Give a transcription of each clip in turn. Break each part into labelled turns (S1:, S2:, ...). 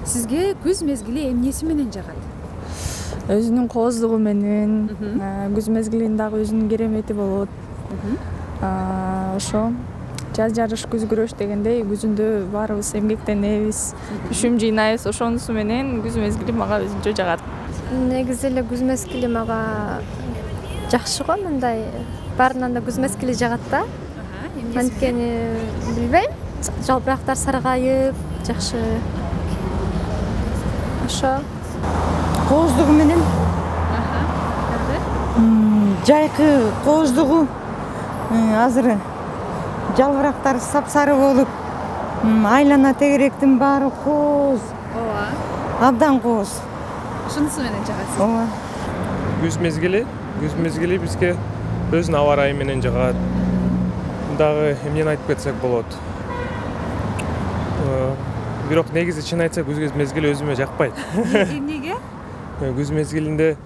S1: Сизге күз мезгили эмнеси менен жагат?
S2: Өзүнүн кооздугу менен, күз мезгилинин дагы өзүнүн керемети болот. Ошо жаз жарыш күз күрөш дегендей күзүндө баарыбыз эмгектенебиз, үшүм жыйнайбыз, ошонусу менен күз мезгили мага өзүнчө жагат.
S3: Негизи эле күз мезгили мага жакшы го, мындай баарынан да күз мезгили жагат да. Анткени билбейм, жалбырактар саргайып, жакшы. Ошо
S4: кооздугу менен. Жайкы кооздугу азыр жалбырактар сапсары болуп, айлана тегеректин баары кооз.
S1: Ооба.
S4: Абдан кооз.
S1: Ошонусу менен жагат.
S4: Ооба.
S5: Күз мезгили бизге өзүнүн аба ырайы менен жагат. Дагы эмнени айтып кетсек болот. Бирок негизи чын айтсак күз мезгили өзүмө жакпайт.
S1: Эмнеге?
S5: Күз мезгилинде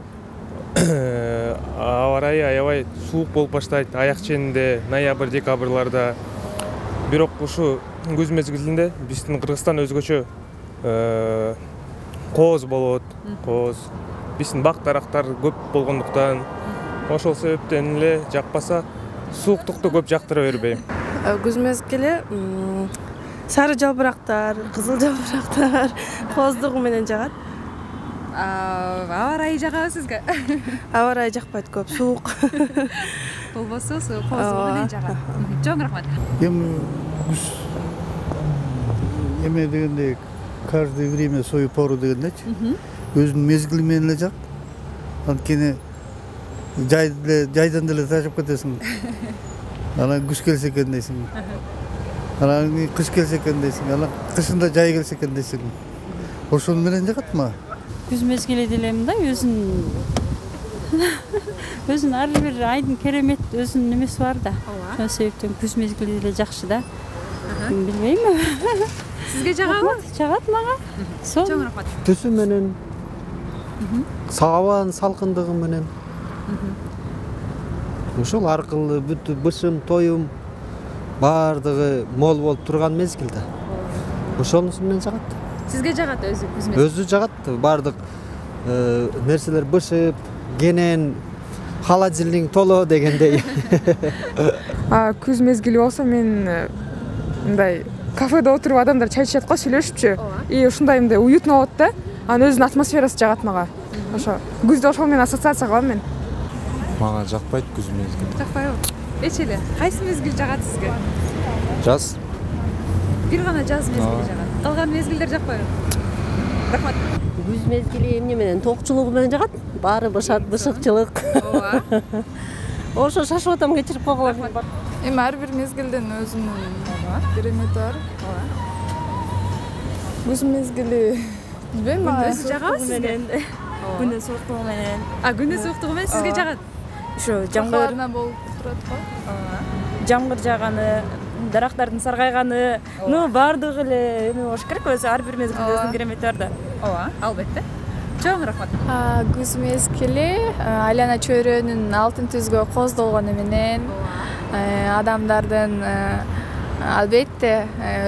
S5: аба ырайы аябай суук болуп баштайт, аяк ченинде, ноябрь, декабрларда. Бирок ушу күз мезгилинде биздин Кыргызстан өзгөчө кооз болот, кооз. Биздин бак дарактар көп болгондуктан, ошол себептен эле жакпаса, сууктукту көп жактыра бербейм.
S2: Күз мезгили сары жалбырактар, кызыл жалбырактар кооздугу менен жагат.
S1: Аба ырайы жагабы сизге?
S2: Аба ырайы жакпайт, көп суук.
S1: Болбосо кооздугу менен жагат. Чоң рахмат.
S6: Күз эме дегендей, каждое время свою пору дегендейчи. Өзүнүн мезгили менен эле жагат. Анткени жайдан деле тажап кетесиң. Анан күз келсе экен дейсиң. Анан кыш келсе экен дейсиң. Анан кышында жай келсе экен дейсиң. Ошол менен жагат мага.
S7: Күз мезгили делем да, өзүнүн ар бир айдын керемет өзүнүн немеси бар да. Ошол себептен күз мезгили деле жакшы да. Билбейм.
S1: Сизге жагабы?
S7: Жагат мага.
S1: Чоң рахмат.
S8: Түсү менен, абанын салкындыгы менен. Ошол аркылуу бүт бышым, тоюм баардыгы мол болуп турган мезгил да. Ошонусу менен жагат.
S1: Сизге жагат өзү күз мезгили?
S8: Өзү жагат. Баардык нерселер бышып, кенен, холодильник толо дегендей.
S2: Күз мезгили болсо мен мындай кафеде отуруп адамдар чай ичет го, сүйлөшүпчү. И ушундай мындай уютно болот да. Анын өзүнүн атмосферасы жагат мага. Ошо күздү ошол менен ассоциация кылам мен.
S9: Мага жакпайт күз мезгили.
S1: Жакпайбы? Эч эле. Кайсы мезгил жагат сизге?
S9: Жаз.
S1: Бир гана жаз мезгили жагат. Калган мезгилдер жакпайбы? Рахмат.
S10: Күз мезгили эмне менен? Токчулугу менен жагат. Баары бышыкчылык.
S1: Ооба.
S10: Ошо шашып атам, кечирип койгула.
S2: Эми ар бир мезгилдин өзүнүн керемети бар. Күз мезгили билбейм, мага
S1: Өзү жагабы сизге?
S2: Күнүн сууктугу менен.
S1: Күнүн сууктугу менен сизге жагат?
S2: Ошо жамгыр болуп турат го. Жамгыр жаганы, дарактардын саргайганы, баардыгы эле эме болуш керек, өзү ар бир мезгилде өзүнүн керемети бар да.
S1: Ооба, албетте. Чоң рахмат.
S3: күз мезгили айлана чөйрөнүн алтын түзгө кооздолгону менен адамдардын албетте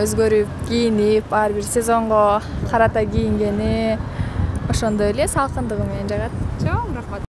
S3: өзгөрүп кийинип, ар бир сезонго карата кийингени ошондой эле салкындыгы менен жагат.